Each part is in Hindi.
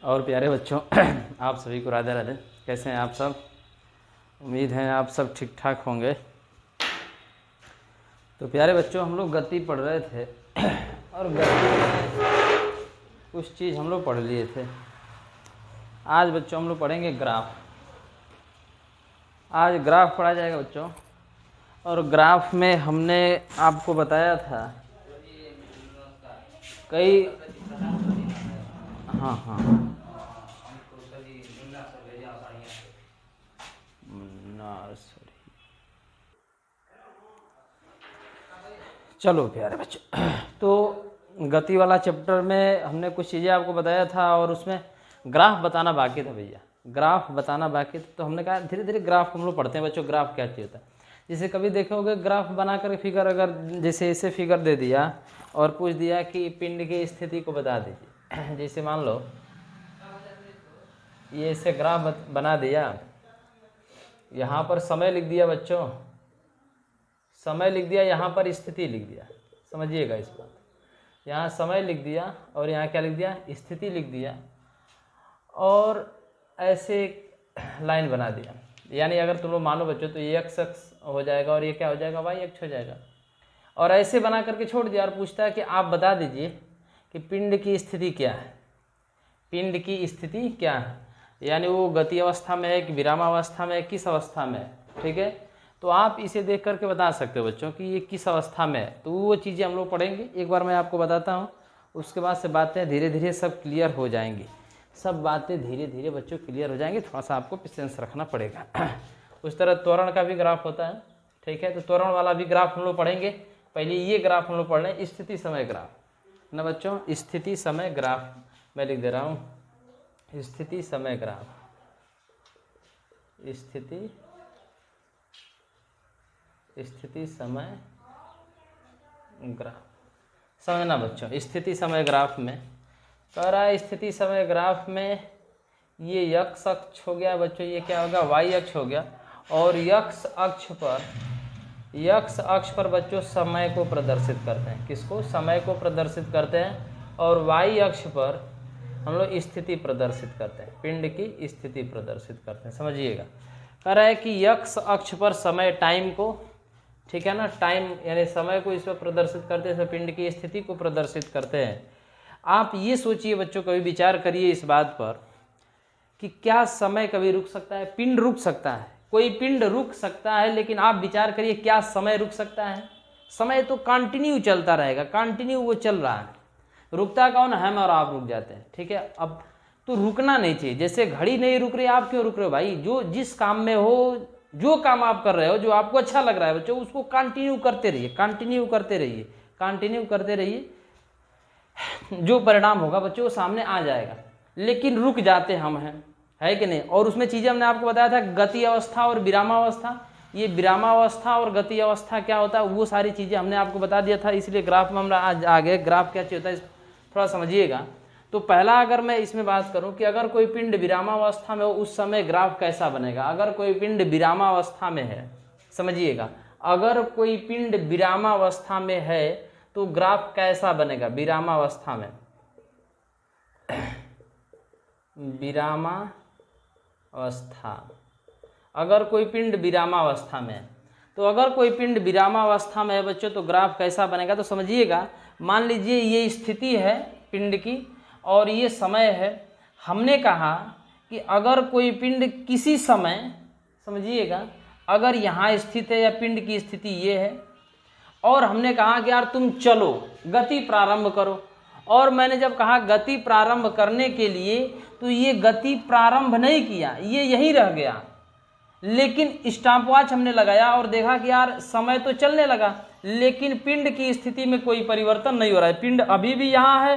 और प्यारे बच्चों आप सभी को राधे राधे। कैसे हैं आप सब? उम्मीद है आप सब ठीक ठाक होंगे। तो प्यारे बच्चों, हम लोग गति पढ़ रहे थे और गति में कुछ चीज़ हम लोग पढ़ लिए थे। आज बच्चों हम लोग पढ़ेंगे ग्राफ। आज ग्राफ पढ़ा जाएगा बच्चों। और ग्राफ में हमने आपको बताया था कई हाँ चलो प्यारे बच्चों, तो गति वाला चैप्टर में हमने कुछ चीज़ें आपको बताया था और उसमें ग्राफ बताना बाकी था भैया। ग्राफ बताना बाकी था, तो हमने कहा धीरे धीरे ग्राफ हम लोग पढ़ते हैं बच्चों। ग्राफ क्या चीज़ होता है? जैसे कभी देखोगे ग्राफ बना कर फिगर, अगर जैसे ऐसे फिगर दे दिया और पूछ दिया कि पिंड की स्थिति को बता दीजिए। जैसे मान लो ये ऐसे ग्राफ बना दिया, यहाँ पर समय लिख दिया बच्चों, समय लिख दिया, यहाँ पर स्थिति लिख दिया। समझिएगा इस बात, यहाँ समय लिख दिया और यहाँ क्या लिख दिया? स्थिति लिख दिया। और ऐसे लाइन बना दिया, यानी अगर तुम लोग मानो बच्चों तो ये एक्स अक्ष हो जाएगा और ये क्या हो जाएगा? वाई अक्ष हो जाएगा। और ऐसे बना करके छोड़ दिया और पूछता है कि आप बता दीजिए कि पिंड की स्थिति क्या है। पिंड की स्थिति क्या है, यानी वो गति अवस्था में है कि विरामावस्था में है, किस अवस्था में है। ठीक है, तो आप इसे देख करके बता सकते हो बच्चों कि ये किस अवस्था में है। तो वो चीज़ें हम लोग पढ़ेंगे। एक बार मैं आपको बताता हूँ, उसके बाद से बातें धीरे धीरे सब क्लियर हो जाएंगी। सब बातें धीरे धीरे बच्चों क्लियर हो जाएंगी। थोड़ा सा आपको पेशेंस रखना पड़ेगा। उस तरह त्वरण का भी ग्राफ होता है। ठीक है, तो त्वरण वाला भी ग्राफ हम लोग पढ़ेंगे। पहले ये ग्राफ हम लोग पढ़ लें, स्थिति समय ग्राफ ना बच्चों। स्थिति समय ग्राफ मैं लिख दे रहा हूँ, स्थिति समय ग्राफ। स्थिति समय ग्राफ समझना बच्चों। स्थिति समय ग्राफ में कह रहा है, स्थिति समय ग्राफ में ये एक्स अक्ष हो गया बच्चों, ये क्या होगा? वाई अक्ष हो गया। और एक्स अक्ष पर बच्चों समय को प्रदर्शित करते हैं। किसको? समय को प्रदर्शित करते हैं। और वाई अक्ष पर हम लोग स्थिति प्रदर्शित करते हैं, पिंड की स्थिति प्रदर्शित करते हैं। समझिएगा, कह रहा है कि एक्स अक्ष पर समय, टाइम को, ठीक है ना, टाइम यानी समय को इस पर प्रदर्शित करते हैं, पिंड की स्थिति को प्रदर्शित करते हैं। आप ये सोचिए बच्चों, कभी विचार करिए इस बात पर कि क्या समय कभी रुक सकता है? पिंड रुक सकता है, कोई पिंड रुक सकता है, लेकिन आप विचार करिए क्या समय रुक सकता है? समय तो कंटिन्यू चलता रहेगा, कंटिन्यू वो चल रहा है। रुकता कौन? हम और आप रुक जाते हैं। ठीक है, अब तो रुकना नहीं चाहिए। जैसे घड़ी नहीं रुक रही, आप क्यों रुक रहे हो भाई? जो जिस काम में हो, जो काम आप कर रहे हो, जो आपको अच्छा लग रहा है बच्चों, उसको कंटिन्यू करते रहिए, कंटिन्यू करते रहिए, कंटिन्यू करते रहिए। जो परिणाम होगा बच्चों वो सामने आ जाएगा। लेकिन रुक जाते हम हैं, है कि नहीं? और उसमें चीज़ें हमने आपको बताया था, गति अवस्था और विरामावस्था। ये विरामावस्था और गति अवस्था क्या होता है, वो सारी चीज़ें हमने आपको बता दिया था। इसलिए ग्राफ में हमरा आज आ गए। ग्राफ क्या चीज़ होता है थोड़ा समझिएगा। तो पहला अगर मैं इसमें बात करूं कि अगर कोई पिंड विरामावस्था में हो, उस समय ग्राफ कैसा बनेगा? अगर कोई पिंड विरामावस्था में है, समझिएगा, अगर कोई पिंड विरामावस्था में है तो ग्राफ कैसा बनेगा? विरामावस्था में, विरामावस्था, अगर कोई पिंड विरामावस्था में है, तो अगर कोई पिंड विरामावस्था में है बच्चों तो ग्राफ कैसा बनेगा? तो समझिएगा, मान लीजिए ये स्थिति है पिंड की और ये समय है। हमने कहा कि अगर कोई पिंड किसी समय, समझिएगा, अगर यहाँ स्थित है या पिंड की स्थिति ये है, और हमने कहा कि यार तुम चलो गति प्रारंभ करो, और मैंने जब कहा गति प्रारंभ करने के लिए, तो ये गति प्रारंभ नहीं किया, ये यहीं रह गया। लेकिन स्टॉपवॉच हमने लगाया और देखा कि यार समय तो चलने लगा, लेकिन पिंड की स्थिति में कोई परिवर्तन नहीं हो रहा है। पिंड अभी भी यहाँ है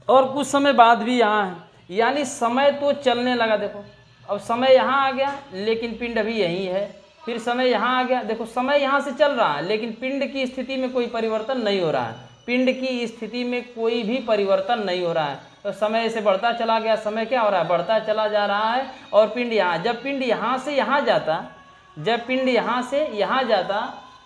और कुछ समय बाद भी यहाँ है, यानी समय तो चलने लगा। देखो अब समय यहाँ आ गया लेकिन पिंड अभी यहीं है, फिर समय यहाँ आ गया, देखो समय यहाँ से चल रहा है लेकिन पिंड की स्थिति में कोई परिवर्तन नहीं हो रहा है। पिंड की स्थिति में कोई भी परिवर्तन नहीं हो रहा है। तो समय ऐसे बढ़ता चला गया, समय क्या हो रहा है? बढ़ता चला जा रहा है। और पिंड यहाँ, जब पिंड यहाँ से यहाँ जाता, जब पिंड यहाँ से यहाँ जाता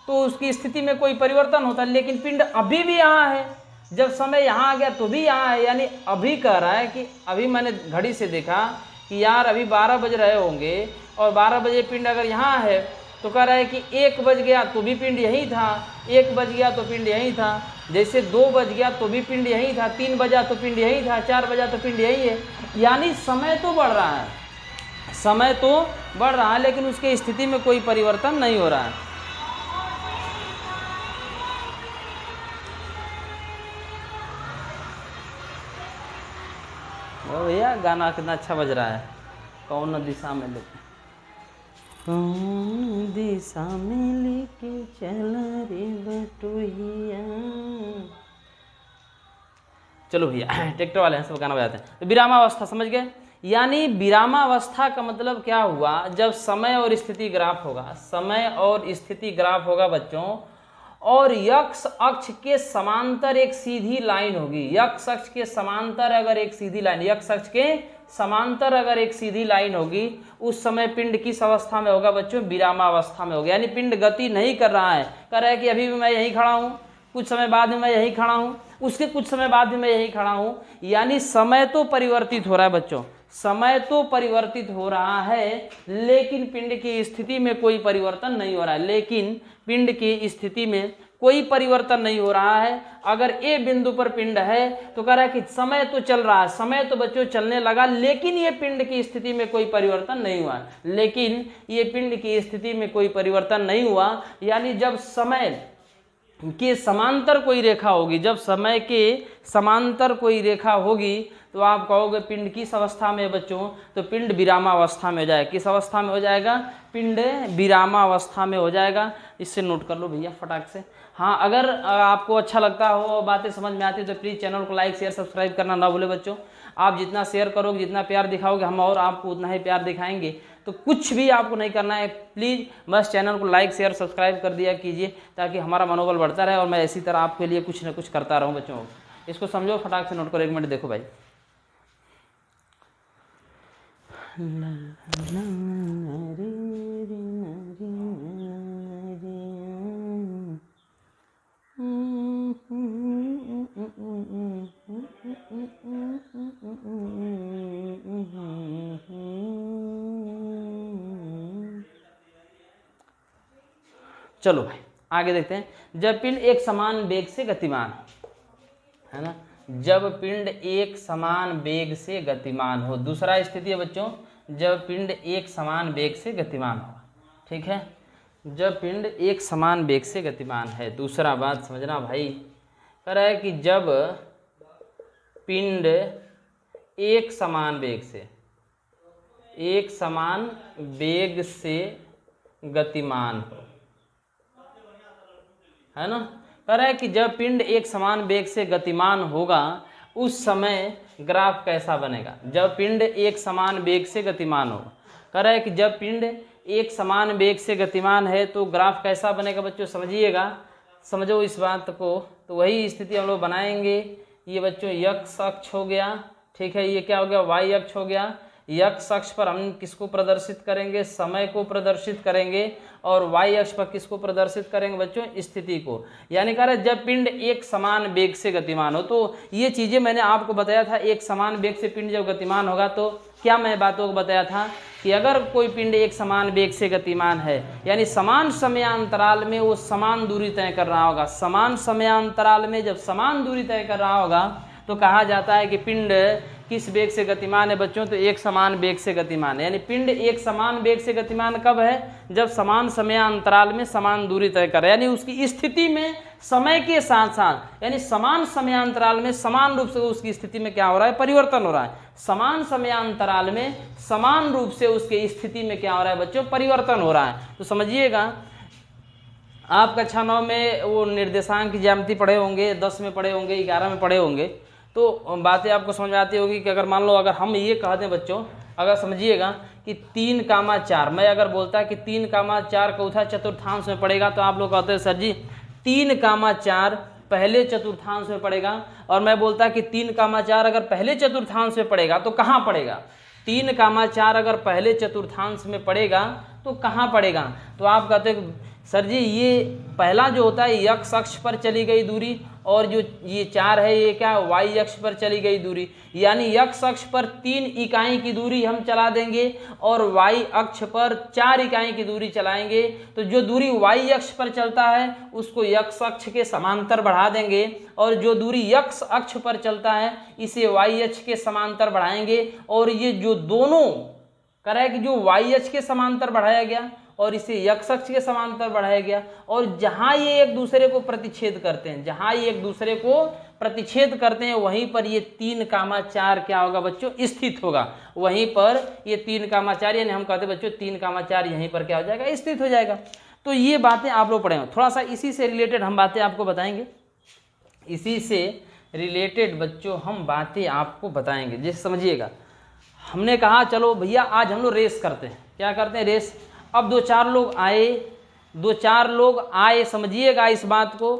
तो उसकी स्थिति में कोई परिवर्तन होता, लेकिन पिंड अभी भी यहाँ है। जब समय यहाँ आ गया तो भी यहाँ है, यानी अभी कह रहा है कि अभी मैंने घड़ी से देखा कि यार अभी 12 बज रहे होंगे और 12 बजे पिंड अगर यहाँ है तो कह रहा है कि 1 बज गया तो भी पिंड यहीं था, 1 बज गया तो पिंड यहीं था, जैसे 2 बज गया तो भी पिंड यहीं था, 3 बजा तो पिंड यहीं था, 4 बजा तो पिंड यहीं है। यानी समय तो बढ़ रहा है, समय तो बढ़ रहा है, लेकिन उसकी स्थिति में कोई परिवर्तन नहीं हो रहा है। भैया गाना कितना अच्छा बज रहा है। कौन दिशा में लेके, कौन दिशा में लेके चल रे बटोहिया। चलो भैया ट्रैक्टर वाले हैं सब गाना बजाते हैं। तो विरामावस्था समझ गए, यानी विरामावस्था का मतलब क्या हुआ, जब समय और स्थिति ग्राफ होगा, समय और स्थिति ग्राफ होगा बच्चों, और यक्ष अक्ष के समांतर एक सीधी लाइन होगी। यक्ष अक्ष के समांतर अगर एक सीधी लाइन, यक्ष अक्ष के समांतर अगर एक सीधी लाइन होगी, उस समय पिंड किस अवस्था में होगा बच्चों, विरामावस्था में होगा। यानी पिंड गति नहीं कर रहा है, कह रहा है कि अभी भी मैं यहीं खड़ा हूँ, कुछ समय बाद में मैं यहीं खड़ा हूँ, उसके कुछ समय बाद में मैं यहीं खड़ा हूँ। यानी समय तो परिवर्तित हो रहा है बच्चों, समय तो परिवर्तित हो रहा है, लेकिन पिंड की स्थिति में कोई परिवर्तन नहीं हो रहा है। लेकिन पिंड की स्थिति में कोई परिवर्तन नहीं हो रहा है। अगर ए बिंदु पर पिंड है तो कह रहा है कि समय तो चल रहा है, समय तो बच्चों चलने लगा, लेकिन ये पिंड की स्थिति में कोई परिवर्तन नहीं हुआ। लेकिन ये पिंड की स्थिति में कोई परिवर्तन नहीं हुआ, यानी जब समय के समांतर कोई रेखा होगी, जब समय के समांतर कोई रेखा होगी तो आप कहोगे पिंड किस अवस्था में बच्चों, तो पिंड विरामावस्था में हो जाएगा। किस अवस्था में हो जाएगा, पिंड विरामावस्था में हो जाएगा। इससे नोट कर लो भैया फटाक से। हाँ, अगर आपको अच्छा लगता हो, बातें समझ में आती है तो प्लीज़ चैनल को लाइक शेयर सब्सक्राइब करना ना भूले बच्चों। आप जितना शेयर करोगे, जितना प्यार दिखाओगे, हम और आपको उतना ही प्यार दिखाएंगे। तो कुछ भी आपको नहीं करना है, प्लीज़ बस चैनल को लाइक शेयर सब्सक्राइब कर दिया कीजिए, ताकि हमारा मनोबल बढ़ता रहे और मैं इसी तरह आपके लिए कुछ ना कुछ करता रहूँ बच्चों। इसको समझो, फटाक से नोट करो, 1 मिनट देखो भाई। चलो भाई आगे देखते हैं। जब पिंड एक समान वेग से गतिमान है ना, जब पिंड एक समान वेग से गतिमान हो। दूसरा स्थिति है बच्चों, जब पिंड एक समान वेग से गतिमान हो। ठीक है, जब पिंड एक समान वेग से गतिमान है। दूसरा बात समझना भाई, कह रहा है कि जब पिंड एक समान वेग से, एक समान वेग से गतिमान हो, है ना। कह रहा है कि जब पिंड एक समान वेग से गतिमान होगा उस समय ग्राफ कैसा बनेगा। जब पिंड एक समान वेग से गतिमान होगा, कह रहा है कि जब पिंड एक समान वेग से गतिमान है तो ग्राफ कैसा बनेगा बच्चों, समझिएगा, समझो इस बात को। तो वही स्थिति हम लोग बनाएंगे। ये बच्चों यक्ष अक्ष हो गया, ठीक है, ये क्या हो गया, वाई अक्ष हो गया। यक्ष अक्ष पर हम किसको प्रदर्शित करेंगे, समय को प्रदर्शित करेंगे, और वाई अक्ष पर किसको प्रदर्शित करेंगे बच्चों, स्थिति को। यानी कह रहे जब पिंड एक समान वेग से गतिमान हो। तो ये चीजें मैंने आपको बताया था, एक समान वेग से पिंड जब गतिमान होगा तो क्या मैं बातों को बताया था कि अगर कोई पिंड एक समान वेग से गतिमान है, यानी समान समयांतराल में वो समान दूरी तय कर रहा होगा। समान समयांतराल में जब समान दूरी तय कर रहा होगा तो कहा जाता है कि पिंड किस वेग से गतिमान है बच्चों, तो एक समान वेग से गतिमान है। यानी पिंड एक समान वेग से गतिमान कब है, जब समान समयांतराल में समान दूरी तय करे, यानी उसकी स्थिति में समय के साथ साथ, यानी समान समयांतराल में समान रूप से उसकी स्थिति में क्या हो रहा है, परिवर्तन हो रहा है। समान समयांतराल में समान रूप से उसकी स्थिति में क्या हो रहा है बच्चों, परिवर्तन हो रहा है। तो समझिएगा, आप कक्षा 9 में वो निर्देशांक की ज्यामिति पढ़े होंगे, 10 में पढ़े होंगे, 11 में पढ़े होंगे, तो बातें आपको समझ में आती होगी कि अगर मान लो अगर हम ये कह दें बच्चों, अगर समझिएगा कि 3,4, मैं अगर बोलता है कि 3,4 चौथा चतुर्थांश में पड़ेगा, तो आप लोग कहते हैं सर जी 3,4 पहले चतुर्थांश में पड़ेगा, और मैं बोलता कि 3,4 अगर पहले चतुर्थांश में पड़ेगा तो कहाँ पड़ेगा, 3,4 अगर पहले चतुर्थांश में पड़ेगा तो कहाँ पड़ेगा। तो आप कहते हैं सर जी ये पहला जो होता है x अक्ष पर चली गई दूरी, और जो ये 4 है ये क्या y अक्ष पर चली गई दूरी, यानी x अक्ष पर 3 इकाई की दूरी हम चला देंगे और y अक्ष पर 4 इकाई की दूरी चलाएंगे। तो जो दूरी y अक्ष पर चलता है उसको x अक्ष के समांतर बढ़ा देंगे, और जो दूरी x अक्ष पर चलता है इसे y अक्ष के समांतर बढ़ाएंगे। और ये जो दोनों करेक्ट जो y अक्ष के समांतर बढ़ाया गया और इसे x अक्ष के समांतर बढ़ाया गया, और जहां ये एक दूसरे को प्रतिच्छेद करते हैं, जहां ये एक दूसरे को प्रतिच्छेद करते हैं वहीं पर ये 3,4 क्या होगा बच्चों स्थित होगा। वहीं पर ये 3,4 यानी हम कहते हैं बच्चों 3,4 यहीं पर क्या हो जाएगा स्थित हो जाएगा। तो ये बातें आप लोग पढ़ेंगे, थोड़ा सा इसी से रिलेटेड हम बातें आपको बताएंगे, इसी से रिलेटेड बच्चों हम बातें आपको बताएंगे। जैसे समझिएगा हमने कहा चलो भैया आज हम लोग रेस करते हैं, क्या करते हैं रेस। अब 2-4 लोग आए, समझिएगा इस बात को,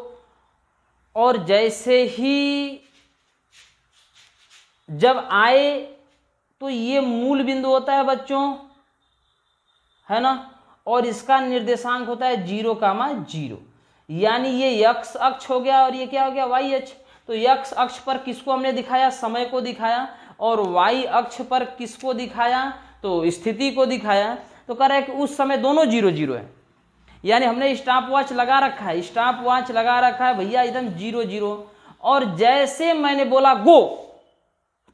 और जैसे ही जब आए तो ये मूल बिंदु होता है बच्चों, है ना, और इसका निर्देशांक होता है 0,0, यानी ये x अक्ष हो गया और ये क्या हो गया y अक्ष। तो x अक्ष पर किसको हमने दिखाया, समय को दिखाया, और y अक्ष पर किसको दिखाया, तो स्थिति को दिखाया। तो कह रहा है कि उस समय दोनों 0,0 है, यानी हमने स्टॉप वॉच लगा रखा है, स्टॉप वॉच लगा रखा है भैया एकदम 0,0, और जैसे मैंने बोला गो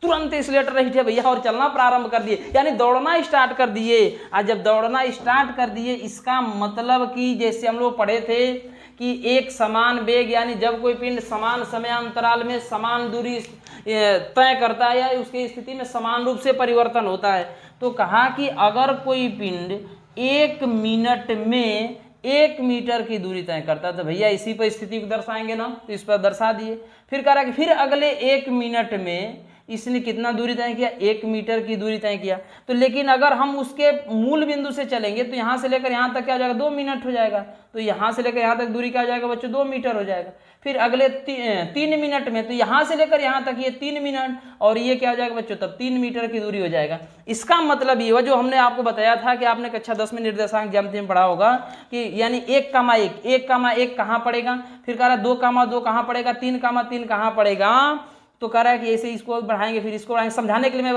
तुरंत एक्सीलरेटर नहीं थे भैया और चलना प्रारंभ कर दिए, यानी दौड़ना स्टार्ट कर दिए। और जब दौड़ना स्टार्ट कर दिए इसका मतलब कि जैसे हम लोग पढ़े थे कि एक समान वेग, यानी जब कोई पिंड समान समय अंतराल में समान दूरी तय करता है या उसकी स्थिति में समान रूप से परिवर्तन होता है, तो कहा कि अगर कोई पिंड 1 मिनट में 1 मीटर की दूरी तय करता है तो भैया इसी पर स्थिति को दर्शाएंगे ना, तो इस पर दर्शा दिए। फिर कह रहा कि फिर अगले 1 मिनट में इसने कितना दूरी तय किया, 1 मीटर की दूरी तय किया। तो लेकिन अगर हम उसके मूल बिंदु से चलेंगे तो यहाँ से लेकर यहाँ तक क्या हो जाएगा, 2 मिनट हो जाएगा। तो यहाँ से लेकर यहाँ तक दूरी क्या हो जाएगा बच्चों, 2 मीटर हो जाएगा। फिर अगले 3 मिनट में तो यहाँ से लेकर यहाँ तक ये 3 मिनट, और ये क्या हो जाएगा बच्चों, तब 3 मीटर की दूरी हो जाएगा। इसका मतलब ये हुआ जो हमने आपको बताया था कि आपने कक्षा 10 में निर्देशांक ज्यामिति में पढ़ा होगा कि यानी 1,1 कहाँ पड़ेगा, फिर कह रहा 2,2 कहाँ पड़ेगा, 3,3 कहाँ पड़ेगा। तो कह रहा है कि ऐसे इसको बढ़ाएंगे फिर इसको बढ़ाएंगे, समझाने के लिए मैं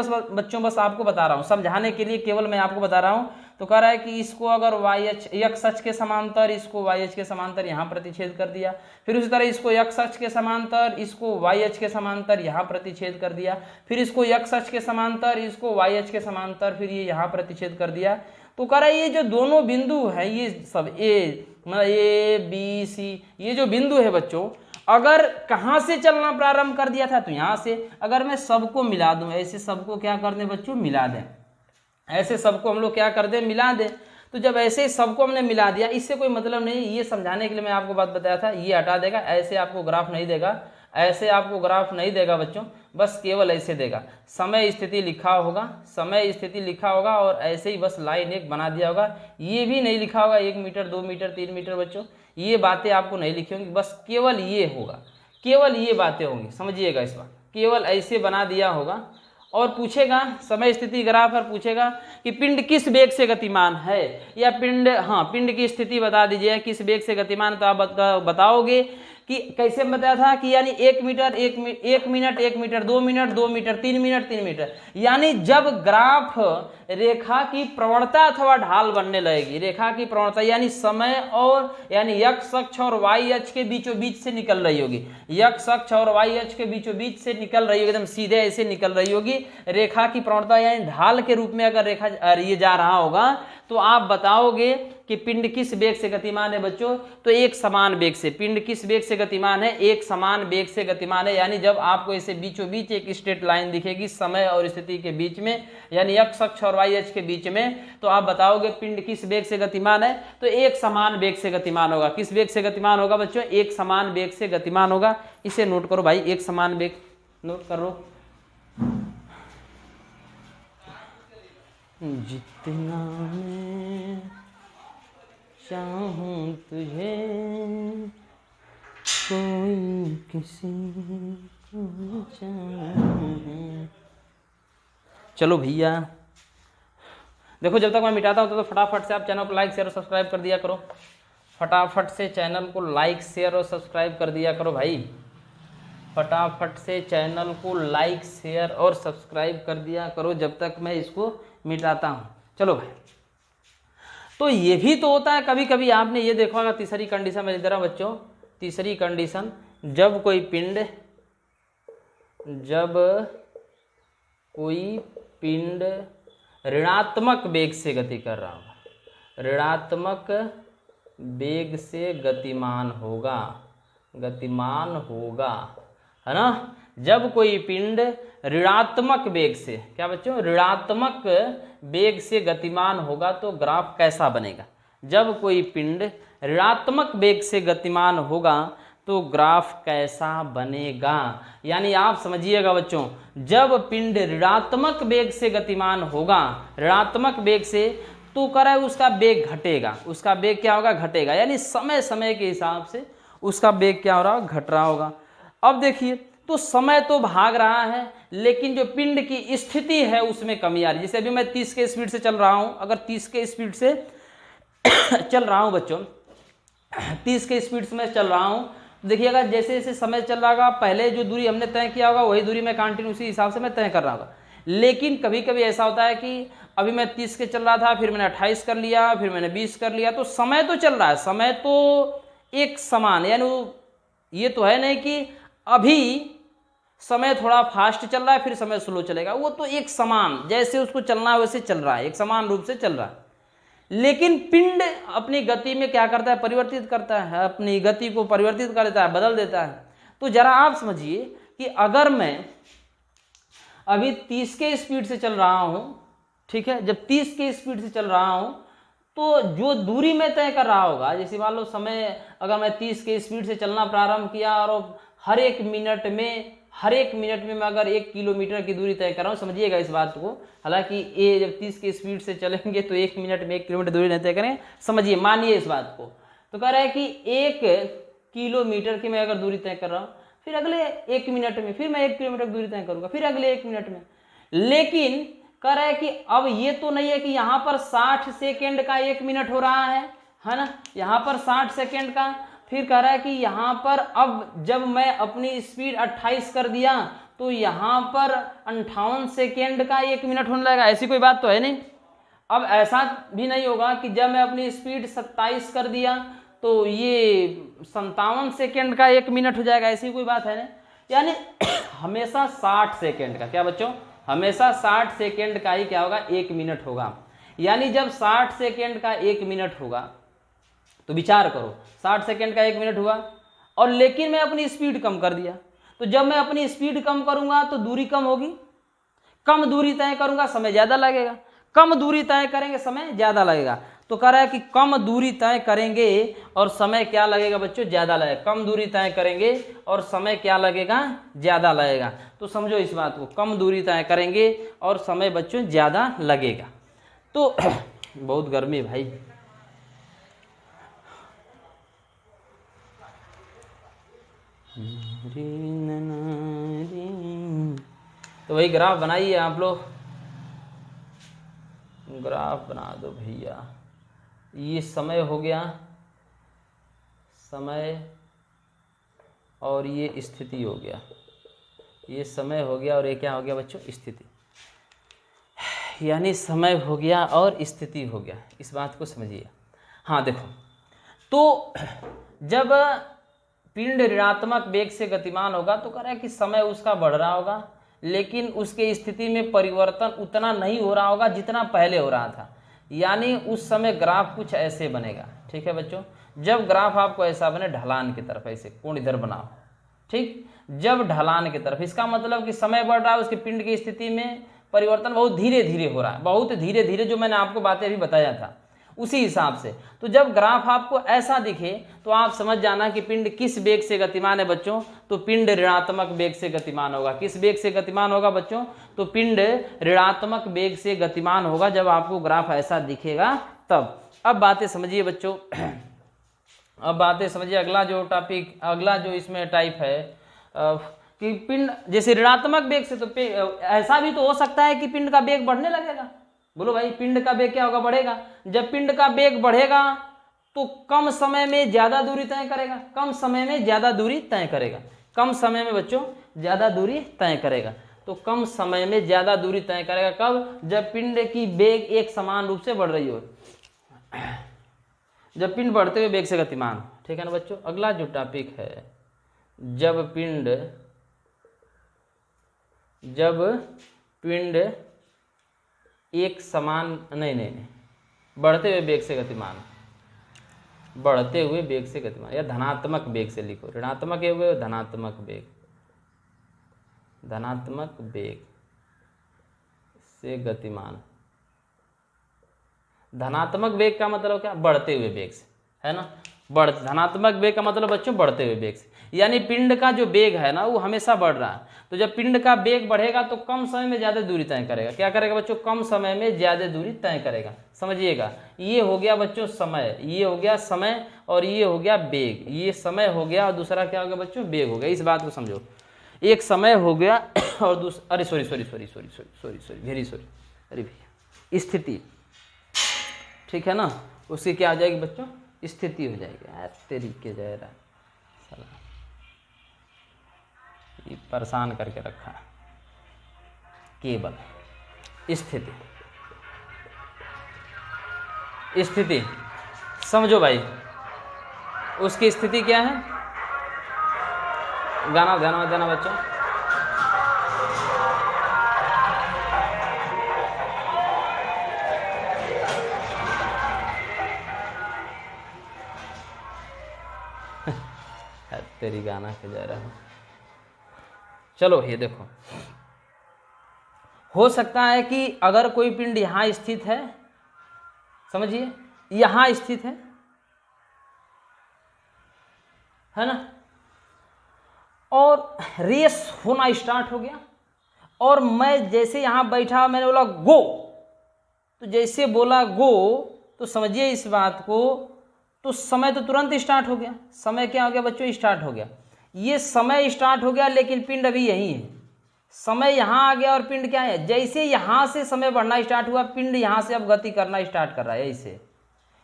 बस आपको बता रहा हूँ, समझाने के लिए केवल मैं आपको बता रहा हूँ। तो कह रहा है कि इसको अगर x अक्ष के समांतर, इसको y अक्ष के समांतर यहाँ प्रतिच्छेद कर दिया, फिर उसी तरह इसको x अक्ष के समांतर, इसको y अक्ष के समांतर यहाँ प्रतिच्छेद कर दिया, फिर इसको x अक्ष के समांतर, इसको y अक्ष के समांतर, फिर ये यहाँ प्रतिच्छेद कर दिया। तो कह रहा है ये जो दोनों बिंदु है ये सब A B C ये जो बिंदु है बच्चों, अगर कहाँ से चलना प्रारंभ कर दिया था तो यहाँ से। अगर मैं सबको मिला दूं, ऐसे सबको क्या कर दें बच्चों, मिला दें, ऐसे सबको हम लोग क्या कर दें, मिला दें। तो जब ऐसे सबको हमने मिला दिया, इससे कोई मतलब नहीं, ये समझाने के लिए मैं आपको बात बताया था, ये हटा देगा, ऐसे आपको ग्राफ नहीं देगा, ऐसे आपको ग्राफ नहीं देगा बच्चों, बस केवल ऐसे देगा। समय स्थिति लिखा होगा, समय स्थिति लिखा होगा, और ऐसे ही बस लाइन एक बना दिया होगा। ये भी नहीं लिखा होगा 1 मीटर 2 मीटर 3 मीटर बच्चों, ये बातें आपको नहीं लिखी होंगी, बस केवल ये होगा, केवल ये बातें होंगी, समझिएगा इस बार, केवल ऐसे बना दिया होगा। और पूछेगा समय स्थिति ग्राफ पर पूछेगा कि पिंड किस वेग से गतिमान है, या पिंड पिंड की स्थिति बता दीजिए किस वेग से गतिमान। तो आप बताओगे कि कैसे बताया था कि यानी 1 minute 1 minute 1 metre 2 minute 2 metre 3 minute 3 metre, यानी जब ग्राफ रेखा की प्रवणता अथवा ढाल बनने लगेगी, रेखा की प्रवणता यानी समय और यानी x अक्ष और y अक्ष के बीचों बीच से निकल रही होगी, x अक्ष और y अक्ष के बीचों बीच से निकल रही होगी, एकदम सीधे ऐसे निकल रही होगी रेखा की प्रवणता, यानी ढाल के रूप में अगर रेखा ये जा रहा होगा तो आप बताओगे कि पिंड किस वेग से गतिमान है बच्चों। तो एक समान वेग से, पिंड किस वेग से गतिमान है, एक समान वेग से गतिमान है। यानी जब आपको ऐसे बीचों बीच एक स्ट्रेट लाइन दिखेगी समय और स्थिति के बीच में, यानी x अक्ष और y अक्ष के बीच में, तो आप बताओगे पिंड किस वेग से गतिमान है। तो एक समान वेग से गतिमान होगा। किस वेग से गतिमान होगा बच्चों, एक समान वेग से गतिमान होगा। इसे नोट करो भाई, एक समान वेग नोट करो। जितना मैं चाहूं तुझे कोई किसी को चाहे। चलो भैया देखो, जब तक मैं मिटाता हूँ तो फटाफट से आप चैनल को लाइक शेयर और सब्सक्राइब कर दिया करो फटाफट से चैनल को लाइक शेयर और सब्सक्राइब कर दिया करो भाई, फटाफट से चैनल को लाइक शेयर और सब्सक्राइब कर दिया करो जब तक मैं इसको मिटाता हूँ। चलो भाई, तो ये भी तो होता है कभी कभी, आपने ये देखा होगा तीसरी कंडीशन में, इधर बच्चों तीसरी कंडीशन, जब कोई पिंड ऋणात्मक वेग से गति कर रहा होगा, ऋणात्मक वेग से गतिमान होगा, है ना। जब कोई पिंड ऋणात्मक वेग से, क्या बच्चों, ऋणात्मक वेग से गतिमान होगा तो ग्राफ कैसा बनेगा। जब कोई पिंड ऋणात्मक वेग से गतिमान होगा तो ग्राफ कैसा बनेगा। यानी आप समझिएगा बच्चों, जब पिंड ऋणात्मक वेग से गतिमान होगा, ऋणात्मक वेग से, तो कह उसका वेग घटेगा, उसका वेग क्या होगा, घटेगा। यानी समय समय के हिसाब से उसका वेग क्या हो रहा होगा, घट रहा होगा। अब देखिए, तो समय तो भाग रहा है, लेकिन जो पिंड की स्थिति है उसमें कमी आ रही है। जैसे अभी मैं 30 के स्पीड से चल रहा हूं, अगर 30 के स्पीड से चल रहा हूं बच्चों, 30 के स्पीड से मैं चल रहा हूं, देखिएगा जैसे जैसे समय चल रहा होगा, पहले जो दूरी हमने तय किया होगा वही दूरी मैं कंटिन्यू उसी हिसाब से मैं तय कर रहा होगा। लेकिन कभी कभी ऐसा होता है कि अभी मैं 30 के चल रहा था, फिर मैंने 28 कर लिया, फिर मैंने 20 कर लिया, तो समय तो चल रहा है, समय तो एक समान, यानी ये तो है नहीं कि अभी समय थोड़ा फास्ट चल रहा है फिर समय स्लो चलेगा, वो तो एक समान, जैसे उसको चलना है वैसे चल रहा है, एक समान रूप से चल रहा है। लेकिन पिंड अपनी गति में क्या करता है, परिवर्तित करता है, अपनी गति को परिवर्तित कर देता है, बदल देता है। तो जरा आप समझिए कि अगर मैं अभी 30 के स्पीड से चल रहा हूं, ठीक है, जब 30 के स्पीड से चल रहा हूं तो जो दूरी मैं तय कर रहा होगा, जैसे मान लो समय, अगर मैं 30 के स्पीड से चलना प्रारंभ किया और हर एक मिनट में मैं अगर 1 किलोमीटर की दूरी तय कर रहा हूँ, समझिएगा इस बात को। हालांकि ये जब 30 के स्पीड से चलेंगे तो 1 मिनट में 1 किलोमीटर दूरी नहीं तय करें, समझिए, मानिए इस बात को। तो कह रहा है कि 1 किलोमीटर की मैं अगर दूरी तय कर रहा हूँ, फिर अगले 1 मिनट में फिर मैं 1 किलोमीटर दूरी तय करूंगा, फिर अगले 1 मिनट में। लेकिन कह रहा है कि अब ये तो नहीं है कि यहाँ पर 60 सेकेंड का 1 मिनट हो रहा है ना, यहाँ पर 60 सेकेंड का, फिर कह रहा है कि यहाँ पर अब जब मैं अपनी स्पीड 28 कर दिया तो यहाँ पर 58 सेकेंड का 1 मिनट होने लगेगा, ऐसी कोई बात तो है नहीं। अब ऐसा भी नहीं होगा कि जब मैं अपनी स्पीड 27 कर दिया तो ये 57 सेकेंड का 1 मिनट हो जाएगा, ऐसी कोई बात है नहीं। यानी हमेशा 60 सेकेंड का, क्या बच्चों, हमेशा 60 सेकेंड का ही क्या होगा, 1 मिनट होगा। यानी जब 60 सेकेंड का 1 मिनट होगा तो विचार करो, 60 सेकेंड का 1 मिनट हुआ और लेकिन मैं अपनी स्पीड कम कर दिया, तो जब मैं अपनी स्पीड कम करूंगा तो दूरी कम होगी, कम दूरी तय करूंगा समय ज्यादा लगेगा, कम दूरी तय करेंगे समय ज्यादा लगेगा। तो कह रहा है कि कम दूरी तय करेंगे और समय क्या लगेगा बच्चों, ज्यादा लगेगा। कम दूरी तय करेंगे और समय क्या लगेगा, ज्यादा लगेगा। तो समझो इस बात को, कम दूरी तय करेंगे और समय बच्चों ज्यादा लगेगा। तो बहुत गर्मी भाई, तो वही ग्राफ बनाइए आप लोग, ग्राफ बना दो भैया। ये समय हो गया, समय, और ये स्थिति हो गया, ये समय हो गया और ये क्या हो गया बच्चों, स्थिति। यानी समय हो गया और स्थिति हो गया, इस बात को समझिए। हाँ देखो, तो जब पिंड ऋणात्मक वेग से गतिमान होगा तो कह रहा है कि समय उसका बढ़ रहा होगा, लेकिन उसके स्थिति में परिवर्तन उतना नहीं हो रहा होगा जितना पहले हो रहा था। यानी उस समय ग्राफ कुछ ऐसे बनेगा, ठीक है बच्चों। जब ग्राफ आपको ऐसा बने ढलान की तरफ, ऐसे कोण इधर बनाओ, ठीक, जब ढलान की तरफ, इसका मतलब कि समय बढ़ रहा है, उसके पिंड की स्थिति में परिवर्तन बहुत धीरे धीरे हो रहा है, बहुत धीरे धीरे, जो मैंने आपको बातें अभी बताया था उसी हिसाब से। तो जब ग्राफ आपको ऐसा दिखे तो आप समझ जाना कि पिंड किस वेग से गतिमान है बच्चों, तो पिंड ऋणात्मक वेग से गतिमान होगा। किस वेग से गतिमान होगा बच्चों, तो पिंड ऋणात्मक वेग से गतिमान होगा। जब आपको ग्राफ ऐसा दिखेगा तब। अब बातें समझिए बच्चों, अब बातें समझिए। अगला जो टॉपिक, अगला जो इसमें टाइप है कि पिंड जैसे ऋणात्मक वेग से, तो ऐसा भी तो हो सकता है कि पिंड का वेग बढ़ने लगेगा। बोलो भाई, पिंड का वेग क्या होगा, बढ़ेगा। जब पिंड का वेग बढ़ेगा तो कम समय में ज़्यादा दूरी तय करेगा, कम समय में ज़्यादा दूरी तय करेगा, कम समय में बच्चों ज़्यादा दूरी तय करेगा। तो कम समय में ज़्यादा दूरी तय करेगा कब? जब पिंड की वेग एक समान रूप से बढ़ रही हो, जब पिंड बढ़ते हुए वेग से गतिमान हो। ठीक है ना बच्चों। अगला जो टॉपिक है, जब पिंड एक समान नहीं बढ़ते हुए वेग से गतिमान, बढ़ते हुए वेग से गतिमान, या धनात्मक वेग से लिखो, ऋणात्मक हो गए, धनात्मक वेग, धनात्मक वेग से गतिमान। धनात्मक वेग का मतलब क्या? बढ़ते हुए वेग से, है ना। धनात्मक वेग का मतलब बच्चों बढ़ते हुए वेग से, यानी पिंड का जो वेग है ना वो हमेशा बढ़ रहा है। तो जब पिंड का वेग बढ़ेगा तो कम समय में ज़्यादा दूरी तय करेगा। क्या करेगा बच्चों? कम समय में ज़्यादा दूरी तय करेगा। समझिएगा, ये हो गया बच्चों समय, ये हो गया समय, और ये हो गया वेग। ये समय हो गया और दूसरा क्या हो गया बच्चों? वेग हो गया। इस बात को समझो, एक समय हो गया और दूसरा, अरे सॉरी वेरी सॉरी, अरे भैया, स्थिति। ठीक है ना, उसकी क्या हो जाएगी बच्चों? स्थिति हो जाएगी। यार तरीके जा रहा है, ये परेशान करके रखा है। केवल स्थिति समझो भाई, उसकी स्थिति क्या है? गाना ध्यान में देना बच्चों। तेरी गाना के जा रहा है। चलो ये देखो, हो सकता है कि अगर कोई पिंड यहां स्थित है, समझिए यहां स्थित है ना, और रेस होना स्टार्ट हो गया, और मैं जैसे यहां बैठा मैंने बोला गो, तो जैसे बोला गो तो समझिए इस बात को, तो समय तो तुरंत स्टार्ट हो गया। समय क्या हो गया बच्चों? स्टार्ट हो गया। ये समय स्टार्ट हो गया लेकिन पिंड अभी यही है। समय यहाँ आ गया और पिंड क्या है? जैसे यहाँ से समय बढ़ना स्टार्ट हुआ, पिंड यहाँ से अब गति करना स्टार्ट कर रहा है ऐसे।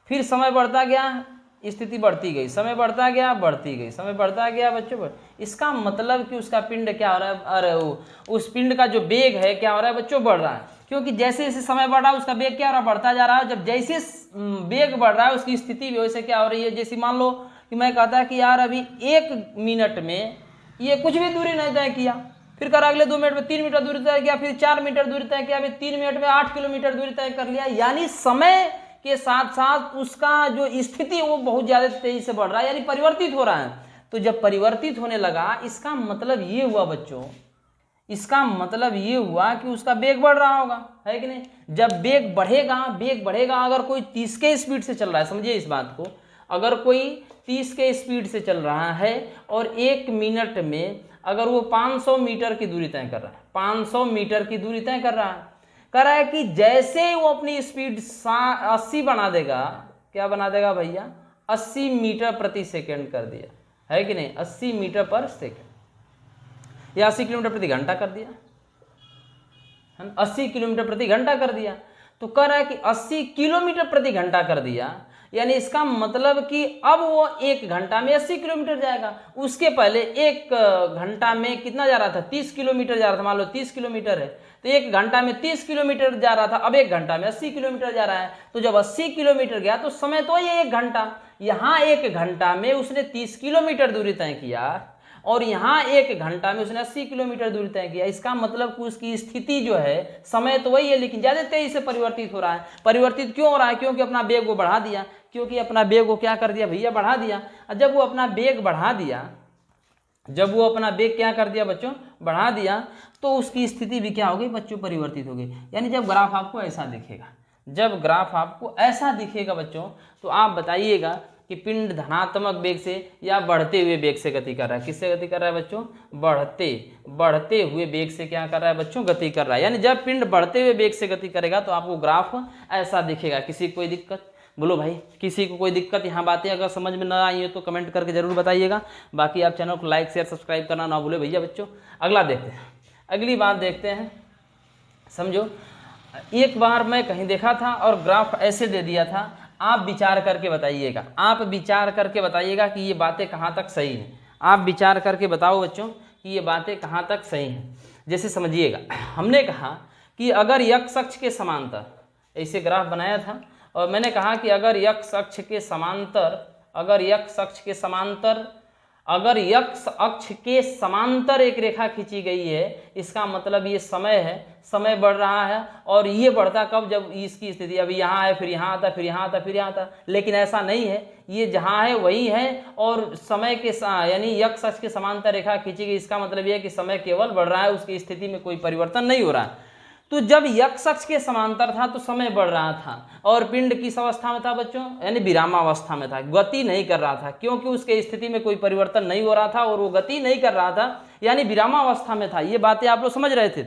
फिर समय बढ़ता गया, स्थिति बढ़ती गई, समय बढ़ता गया, बढ़ती गई, समय बढ़ता गया बच्चों। इसका मतलब कि उसका पिंड क्या हो रहा है? अरे उस पिंड का जो वेग है क्या हो रहा है बच्चों? बढ़ रहा है। क्योंकि जैसे जैसे समय बढ़ रहा है उसका वेग क्या हो रहा है? बढ़ता जा रहा है। जब जैसे वेग बढ़ रहा है उसकी स्थिति भी वैसे क्या हो रही है? जैसे मान लो कि मैं कहता कि यार अभी 1 मिनट में ये कुछ भी दूरी नहीं तय किया, फिर कर अगले 2 मिनट में 3 मीटर दूरी तय किया, फिर 4 मीटर दूरी तय किया, फिर 3 मिनट में 8 किलोमीटर दूरी तय कर लिया। यानी समय के साथ साथ उसका जो स्थिति वो बहुत ज्यादा तेजी से बढ़ रहा है, यानी परिवर्तित हो रहा है। तो जब परिवर्तित होने लगा, इसका मतलब ये हुआ बच्चों, इसका मतलब ये हुआ कि उसका वेग बढ़ रहा होगा, है कि नहीं। जब वेग बढ़ेगा, अगर कोई 30 के स्पीड से चल रहा है, समझिए इस बात को, अगर कोई 30 के स्पीड से चल रहा है और 1 मिनट में अगर वो 500 मीटर की दूरी तय कर रहा है, 500 मीटर की दूरी तय कर रहा है कि जैसे वो अपनी स्पीड 80 बना देगा, क्या बना देगा भैया? 80 मीटर प्रति सेकेंड कर दिया, है कि नहीं, 80 मीटर पर सेकेंड, या 80 किलोमीटर प्रति घंटा कर दिया, है ना, 80 किलोमीटर प्रति घंटा कर दिया। तो कह रहा है कि 80 किलोमीटर प्रति घंटा कर दिया, यानी इसका मतलब कि अब वो 1 घंटा में 80 किलोमीटर जाएगा। उसके पहले 1 घंटा में कितना जा रहा था? 30 किलोमीटर जा रहा था। मान लो 30 किलोमीटर है तो 1 घंटा में 30 किलोमीटर जा रहा था, अब 1 घंटा में 80 किलोमीटर जा रहा है। तो जब 80 किलोमीटर गया तो समय तो ये 1 घंटा, यहाँ 1 घंटा में उसने 30 किलोमीटर दूरी तय किया और यहाँ 1 घंटा में उसने 80 किलोमीटर दूरी तय किया। इसका मतलब कि उसकी स्थिति जो है, समय तो वही है लेकिन ज़्यादा तेजी से परिवर्तित हो रहा है। परिवर्तित क्यों हो रहा है? क्योंकि अपना वेग वो बढ़ा दिया, क्योंकि अपना वेग वो क्या कर दिया भैया? बढ़ा दिया। और जब वो अपना वेग बढ़ा दिया, जब वो अपना वेग क्या कर दिया बच्चों? बढ़ा दिया, तो उसकी स्थिति भी क्या हो गई बच्चों? परिवर्तित हो गई। यानी जब ग्राफ आपको ऐसा दिखेगा, जब ग्राफ आपको ऐसा दिखेगा बच्चों, तो आप बताइएगा कि पिंड धनात्मक वेग से या बढ़ते हुए वेग से गति कर रहा है। किससे गति कर रहा है बच्चों? बढ़ते हुए वेग से क्या कर रहा है बच्चों? गति कर रहा है। यानी जब पिंड बढ़ते हुए वेग से गति करेगा तो आपको ग्राफ ऐसा दिखेगा। किसी को कोई दिक्कत? बोलो भाई, किसी को कोई दिक्कत? यहाँ बातें अगर समझ में ना आई है तो कमेंट करके जरूर बताइएगा। बाकी आप चैनल को लाइक शेयर सब्सक्राइब करना ना भूले भैया बच्चों। अगला देखते हैं, अगली बात देखते हैं। समझो, एक बार मैं कहीं देखा था और ग्राफ ऐसे दे दिया था, आप विचार करके बताइएगा, आप विचार करके बताइएगा कि ये बातें कहाँ तक सही हैं। आप विचार करके बताओ बच्चों कि ये बातें कहाँ तक सही हैं। जैसे समझिएगा, हमने कहा कि अगर x अक्ष के समांतर, ऐसे ग्राफ बनाया था और मैंने कहा कि अगर x अक्ष के समांतर, अगर x अक्ष के समांतर, अगर x अक्ष के समांतर एक रेखा खींची गई है, इसका मतलब ये समय है, समय बढ़ रहा है और ये बढ़ता कब, जब इसकी स्थिति अभी यहाँ है, फिर यहाँ आता, फिर यहाँ आता, फिर यहाँ आता। लेकिन ऐसा नहीं है, ये जहाँ है वही है और समय के यानी x अक्ष के समांतर रेखा खींची गई, इसका मतलब ये है कि समय केवल बढ़ रहा है, उसकी स्थिति में कोई परिवर्तन नहीं हो रहा है। तो जब x अक्ष के समांतर था तो समय बढ़ रहा था और पिंड किस अवस्था में था बच्चों, यानी विरामावस्था में था, गति नहीं कर रहा था, क्योंकि उसके स्थिति में कोई परिवर्तन नहीं हो रहा था और वो गति नहीं कर रहा था, यानी विरामावस्था में था। ये बातें आप लोग समझ रहे थे।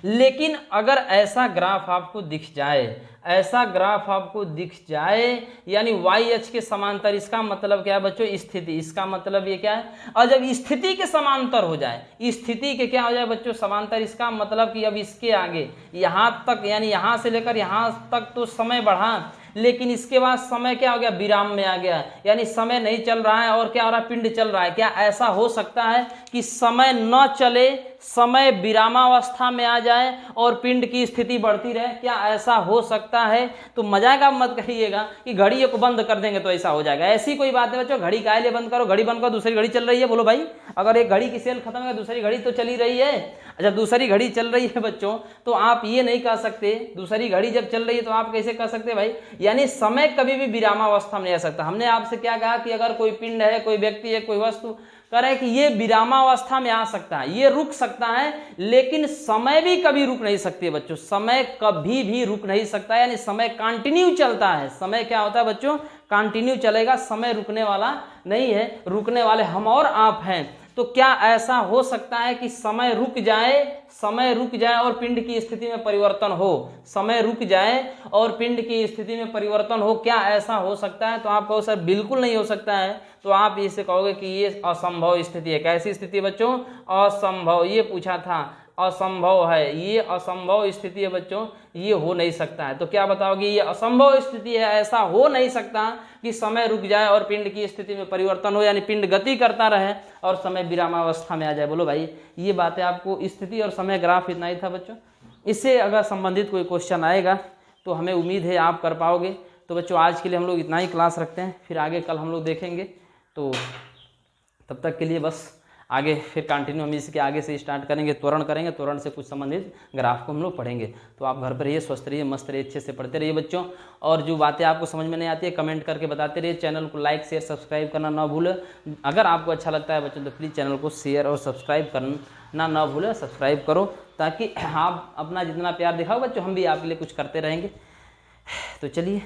लेकिन अगर ऐसा ग्राफ आपको दिख जाए, ऐसा ग्राफ आपको दिख जाए यानी y अक्ष के समांतर, इसका मतलब क्या है बच्चों, स्थिति, इसका मतलब ये क्या है, और जब स्थिति के समांतर हो जाए, स्थिति के क्या हो जाए बच्चों, समांतर, इसका मतलब कि अब इसके आगे यहाँ तक, यानी यहाँ से लेकर यहाँ तक तो समय बढ़ा, लेकिन इसके बाद समय क्या हो गया, विराम में आ गया, यानी समय नहीं चल रहा है और क्या हो रहा है, पिंड चल रहा है। क्या ऐसा हो सकता है कि समय न चले, समय विरामावस्था में आ जाए और पिंड की स्थिति बढ़ती रहे? क्या ऐसा हो सकता है? तो मजाक आप मत करिएगा कि घड़ी को बंद कर देंगे तो ऐसा हो जाएगा, ऐसी कोई बात है बच्चों। घड़ी काहे लिए बंद करो, घड़ी बंद करो, दूसरी घड़ी चल रही है। बोलो भाई, अगर एक घड़ी की सेल खत्म है, दूसरी घड़ी तो चली रही है। जब दूसरी घड़ी चल रही है बच्चों, तो आप ये नहीं कह सकते, दूसरी घड़ी जब चल रही है तो आप कैसे कह सकते भाई, यानी समय कभी भी विरामावस्था में नहीं आ सकता। हमने आपसे क्या कहा कि अगर कोई पिंड है, कोई व्यक्ति है, कोई वस्तु, कह रहे हैं कि ये विरामावस्था में आ सकता है, ये रुक सकता है, लेकिन समय भी कभी रुक नहीं सकती बच्चों, समय कभी भी रुक नहीं सकता, यानी समय कंटिन्यू चलता है। समय क्या होता है बच्चों, कंटिन्यू चलेगा, समय रुकने वाला नहीं है, रुकने वाले हम और आप हैं। तो क्या ऐसा हो सकता है कि समय रुक जाए, समय रुक जाए और पिंड की स्थिति में परिवर्तन हो, समय रुक जाए और पिंड की स्थिति में परिवर्तन हो? क्या ऐसा हो सकता है? तो आप कहो सर बिल्कुल नहीं हो सकता है, तो आप इसे कहोगे कि ये असंभव स्थिति है। कैसी स्थिति बच्चों, असंभव, ये पूछा था, असंभव है, ये असंभव स्थिति है बच्चों, ये हो नहीं सकता है। तो क्या बताओगे, ये असंभव स्थिति है, ऐसा हो नहीं सकता कि समय रुक जाए और पिंड की स्थिति में परिवर्तन हो, यानी पिंड गति करता रहे और समय विरामावस्था में आ जाए। बोलो भाई, ये बातें आपको स्थिति और समय ग्राफ इतना ही था बच्चों। इससे अगर संबंधित कोई क्वेश्चन आएगा तो हमें उम्मीद है आप कर पाओगे। तो बच्चों आज के लिए हम लोग इतना ही क्लास रखते हैं, फिर आगे कल हम लोग देखेंगे। तो तब तक के लिए बस आगे फिर कंटिन्यू हम इसके आगे से स्टार्ट करेंगे, त्वरण करेंगे, त्वरण से कुछ संबंधित ग्राफ को हम लोग पढ़ेंगे। तो आप घर पर रहिए, स्वस्थ रहिए, मस्त रहिए, अच्छे से पढ़ते रहिए बच्चों। और जो बातें आपको समझ में नहीं आती है कमेंट करके बताते रहिए। चैनल को लाइक शेयर सब्सक्राइब करना ना भूलें। अगर आपको अच्छा लगता है बच्चों तो प्लीज़ चैनल को शेयर और सब्सक्राइब करना ना भूलें, सब्सक्राइब करो, ताकि आप अपना जितना प्यार दिखाओ बच्चों, हम भी आपके लिए कुछ करते रहेंगे। तो चलिए।